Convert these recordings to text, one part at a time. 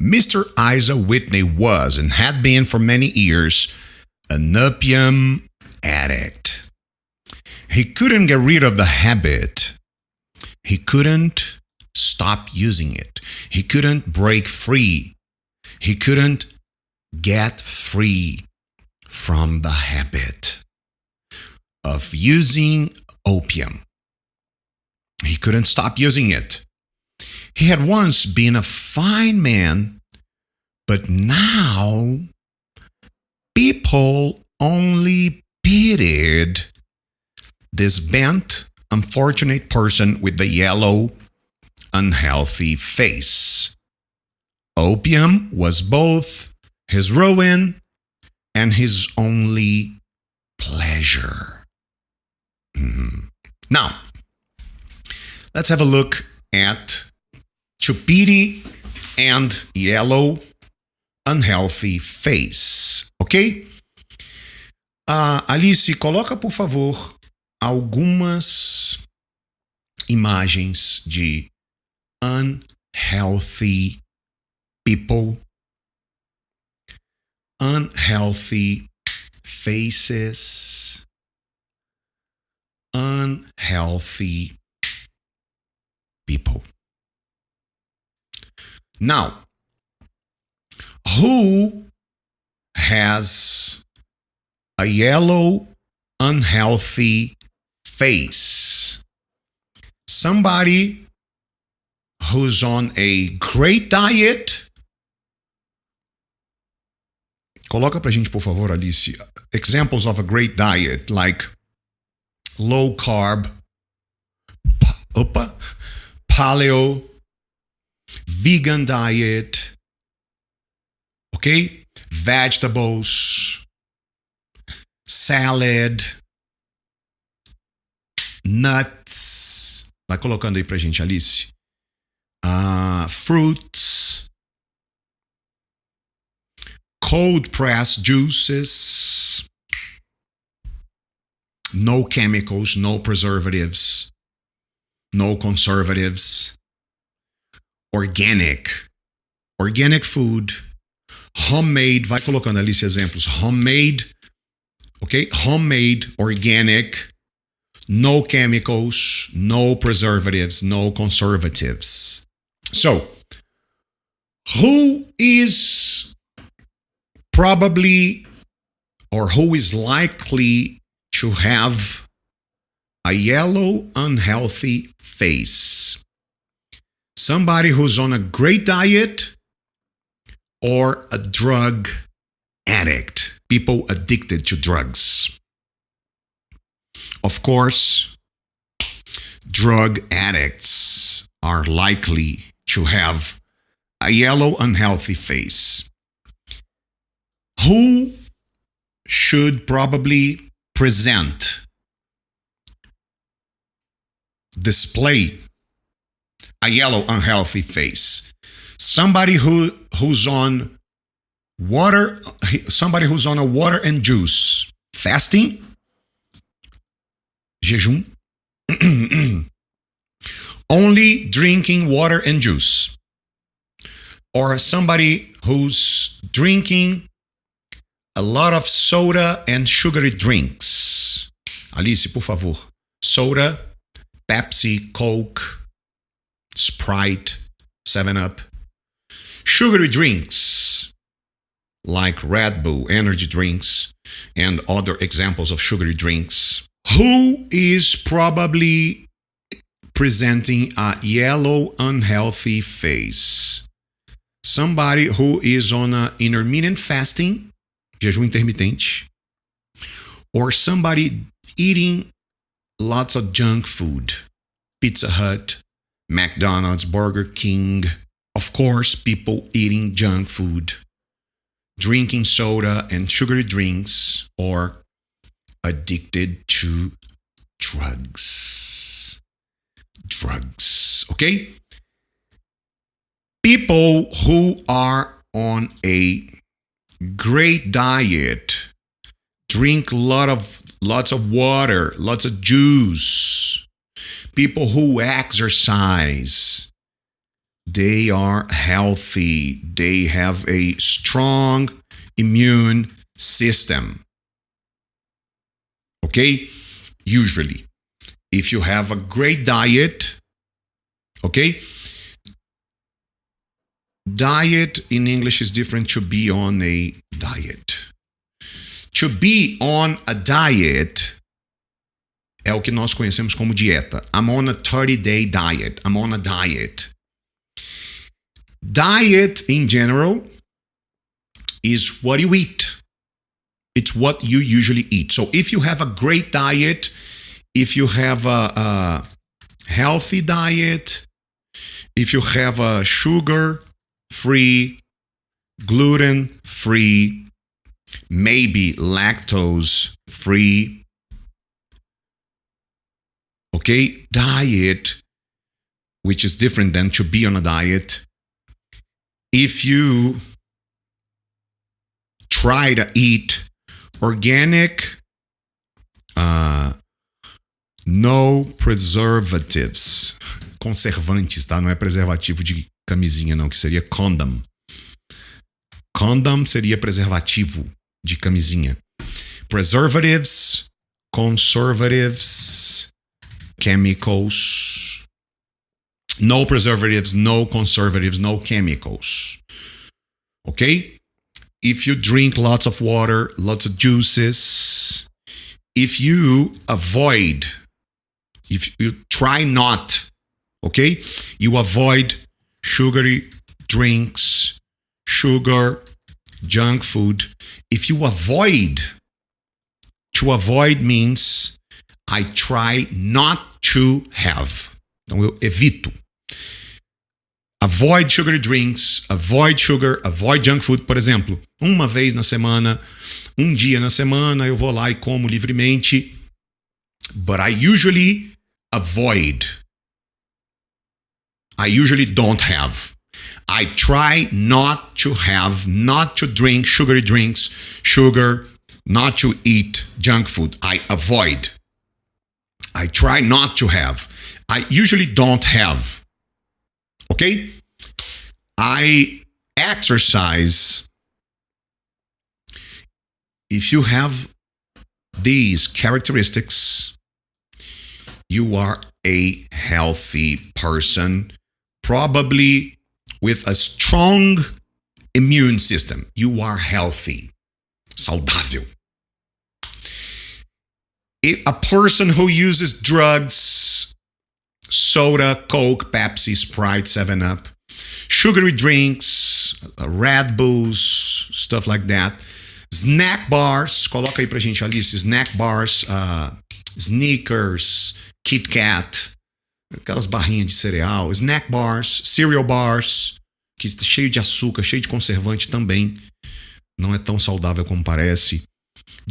Mr. Isaac Whitney was and had been for many years an opium addict. He couldn't get rid of the habit. He couldn't stop using it. He couldn't break free. He couldn't get free from the habit of using opium. He couldn't stop using it. He had once been a fine man, but now people only pitied this bent, unfortunate person with the yellow, unhealthy face. Opium was both his ruin and his only pleasure. Now, let's have a look at Chupiri and yellow, unhealthy face, ok? Alice, coloca, por favor, algumas imagens de unhealthy people, unhealthy faces, unhealthy people. Now, who has a yellow, unhealthy face? Somebody who's on a great diet. Coloca pra gente, por favor, Alice, examples of a great diet, like low carb, paleo, vegan diet, okay? Vegetables, salad, nuts. Vai colocando aí pra gente, Alice. Fruits, cold pressed juices, no chemicals, no preservatives, no conservatives, organic food, homemade, vai colocando, Alice, exemplos, homemade, okay? Homemade, organic, no chemicals, no preservatives, no conservatives. So, who is probably or who is likely to have a yellow, unhealthy face? Somebody who's on a great diet or a drug addict, people addicted to drugs. Of course, drug addicts are likely to have a yellow, unhealthy face. Who should probably display a yellow, unhealthy face? Somebody who's on water, somebody who's on a water and juice, fasting, jejum, only drinking water and juice, or somebody who's drinking a lot of soda and sugary drinks. Alice, por favor. Soda, Pepsi, Coke, Sprite, 7-Up. Sugary drinks like Red Bull, energy drinks, and other examples of sugary drinks. Who is probably presenting a yellow, unhealthy face? Somebody who is on an intermittent fasting, jejum intermitente, or somebody eating lots of junk food, Pizza Hut, McDonald's, Burger King. Of course, people eating junk food, drinking soda and sugary drinks, or addicted to drugs. Okay? People who are on a great diet, drink lots of water, lots of juice. People who exercise, they are healthy. They have a strong immune system. Okay? Usually. If you have a great diet, okay? Diet in English is different to be on a diet. To be on a diet é o que nós conhecemos como dieta. I'm on a 30-day diet. I'm on a diet. Diet in general is what you eat. It's what you usually eat. So if you have a great diet, if you have a healthy diet, if you have a sugar-free, gluten-free, maybe lactose-free, okay, diet, which is different than to be on a diet. If you try to eat organic, no preservatives, conservantes, tá? Não é preservativo de camisinha, não, que seria condom. Condom seria preservativo de camisinha. Preservatives, conservatives, chemicals. No preservatives, no conservatives, no chemicals. Okay? If you drink lots of water, lots of juices, if you avoid, if you try not, okay? You avoid sugary drinks, sugar, junk food. If you avoid, to avoid means I try not to have. Então eu evito. Avoid sugary drinks, avoid sugar, avoid junk food. Por exemplo, uma vez na semana, um dia na semana, eu vou lá e como livremente. But I usually avoid. I usually don't have. I try not to have, not to drink sugary drinks, sugar, not to eat junk food. I avoid. I try not to have. I usually don't have. Okay? I exercise. If you have these characteristics, you are a healthy person, probably with a strong immune system. You are healthy, saudável. If a person who uses drugs, soda, Coke, Pepsi, Sprite, 7-Up, sugary drinks, Red Bulls, stuff like that, snack bars, coloca aí pra gente a lista, snack bars, Snickers, Kit Kat, aquelas barrinhas de cereal, snack bars, cereal bars, que é cheio de açúcar, cheio de conservante também, não é tão saudável como parece.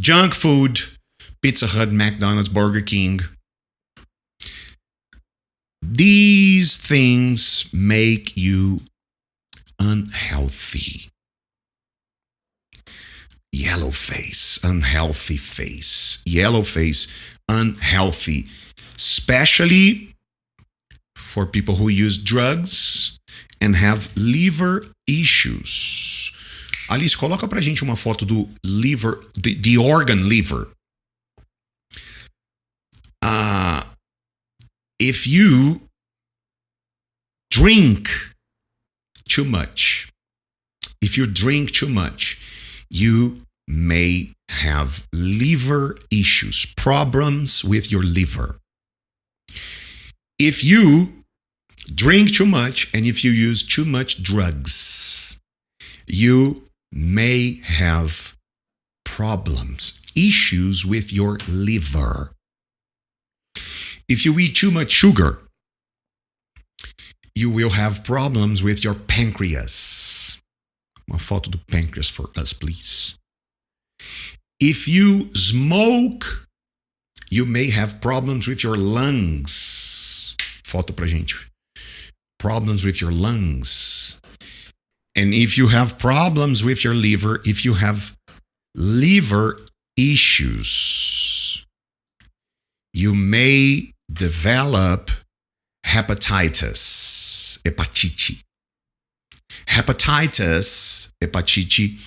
Junk food, Pizza Hut, McDonald's, Burger King. These things make you unhealthy. Yellow face, unhealthy face. Yellow face, unhealthy. Especially for people who use drugs and have liver issues. Alice, coloca pra gente uma foto do liver, the organ liver. If you drink too much, you may have liver issues, problems with your liver. If you drink too much and if you use too much drugs, you may have problems, issues with your liver. If you eat too much sugar, you will have problems with your pancreas. Uma foto do pancreas for us, please. If you smoke, you may have problems with your lungs. Foto pra gente. Problems with your lungs. And if you have problems with your liver, if you have liver issues, you may develop hepatitis, hepatite. Hepatitis, hepatite,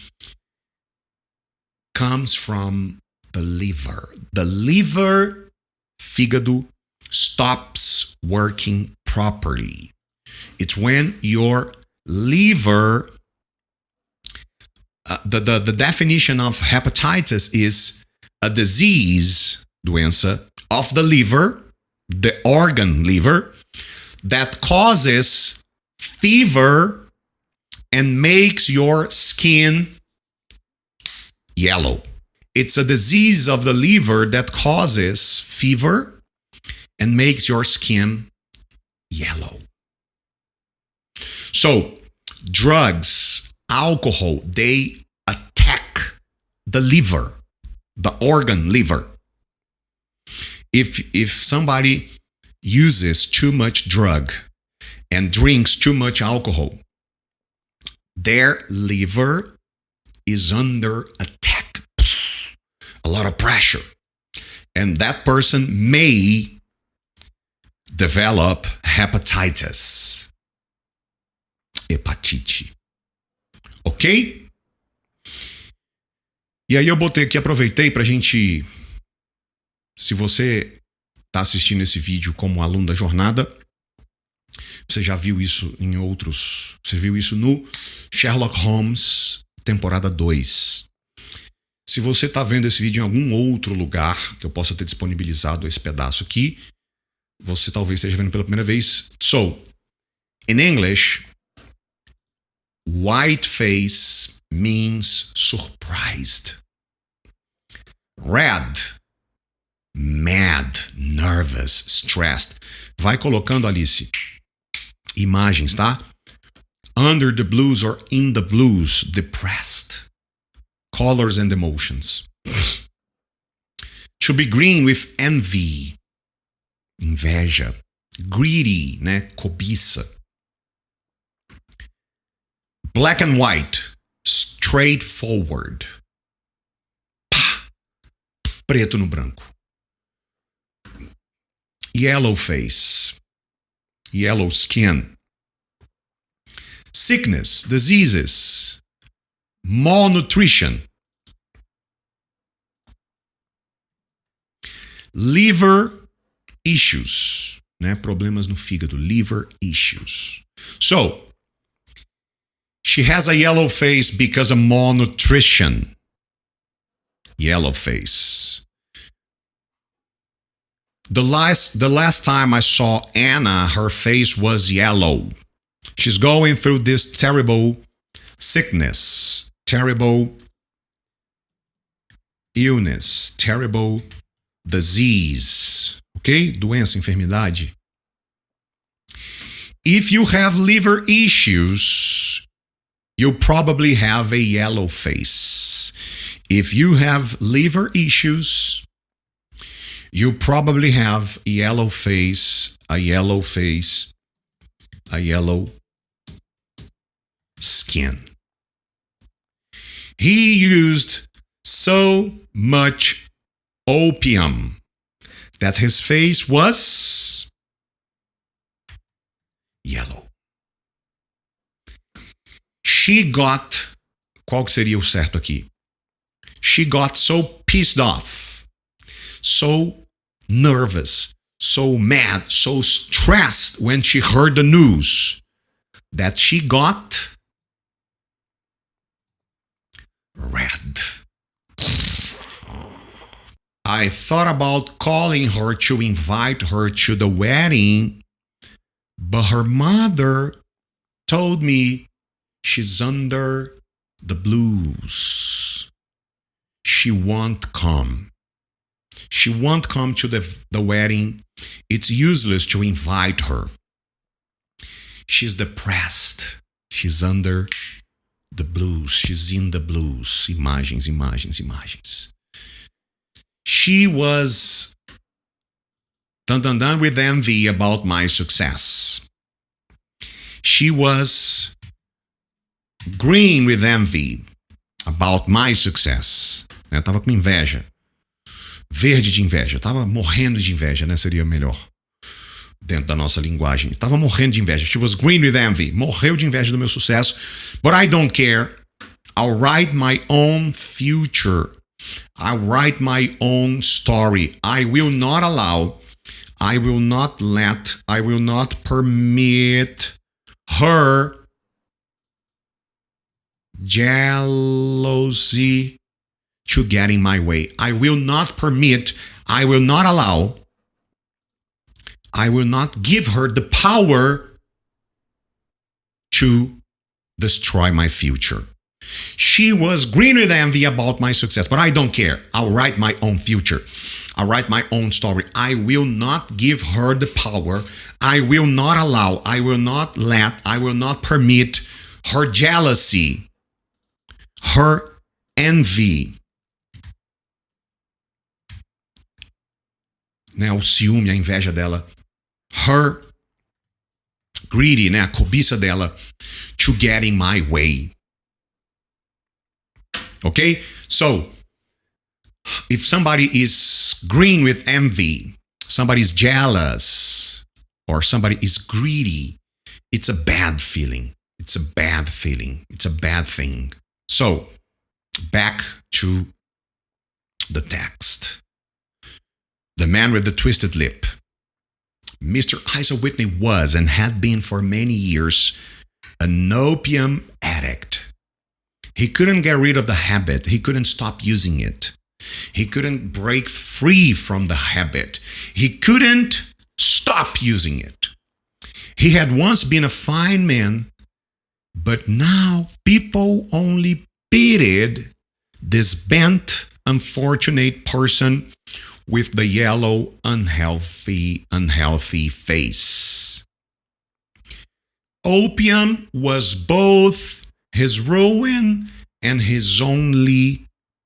comes from the liver. The liver, fígado, stops working properly. It's when your liver, the definition of hepatitis is a disease, doença, of the liver, the organ liver, that causes fever and makes your skin yellow. It's a disease of the liver that causes fever and makes your skin yellow. So, drugs, alcohol, they attack the liver, the organ liver. If somebody uses too much drug and drinks too much alcohol, their liver is under attack, a lot of pressure, and that person may develop hepatitis. Hepatite. Ok? E aí eu botei aqui, aproveitei pra gente... Se você está assistindo esse vídeo como aluno da jornada, você já viu isso em outros... Você viu isso no Sherlock Holmes, temporada 2. Se você está vendo esse vídeo em algum outro lugar, que eu possa ter disponibilizado esse pedaço aqui, você talvez esteja vendo pela primeira vez. So, in English, white face means surprised. Red, mad, nervous, stressed. Vai colocando, Alice, imagens, tá? Under the blues or in the blues, depressed. Colors and emotions. To be green with envy. Inveja. Greedy, né? Cobiça. Black and white. Straightforward. Pá. Preto no branco. Yellow face. Yellow skin. Sickness, diseases. Malnutrition. Liver issues, né? Problemas no fígado, liver issues. So, she has a yellow face because of malnutrition. Yellow face. The last time I saw Anna, her face was yellow. She's going through this terrible sickness, terrible illness, terrible disease. Ok? Doença, enfermidade. If you have liver issues, you probably have a yellow face. If you have liver issues, you probably have a yellow face, a yellow skin. He used so much opium that his face was yellow. She got, qual que seria o certo aqui? She got so pissed off, so nervous, so mad, so stressed when she heard the news that she got red. I thought about calling her to invite her to the wedding, but her mother told me she's under the blues. She won't come. She won't come to the wedding. It's useless to invite her. She's depressed. She's under the blues. She's in the blues. Imagens, imagens, imagens. She was dun with envy about my success. She was green with envy about my success. Eu tava com inveja. Verde de inveja. Eu tava morrendo de inveja, né? Seria melhor. dentro da nossa linguagem. Estava morrendo de inveja. She was green with envy. Morreu de inveja do meu sucesso. But I don't care. I'll write my own future. I'll write my own story. I will not allow, I will not let, I will not permit her jealousy to get in my way. I will not permit, I will not allow, I will not give her the power to destroy my future. She was green with envy about my success, but I don't care. I'll write my own future. I'll write my own story. I will not give her the power. I will not allow, I will not let, I will not permit her jealousy, her envy. Né, o ciúme, a inveja dela. Her greedy, né, a cobiça dela, to get in my way. Okay? So, if somebody is green with envy, somebody is jealous, or somebody is greedy, it's a bad feeling. It's a bad feeling. It's a bad thing. So, back to the text. The man with the twisted lip. Mr. Isaac Whitney was and had been for many years an opium addict. He couldn't get rid of the habit. He couldn't stop using it. He couldn't break free from the habit. He couldn't stop using it. He had once been a fine man, but now people only pitied this bent, unfortunate person with the yellow, unhealthy face. Opium was both his ruin and his only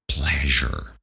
pleasure.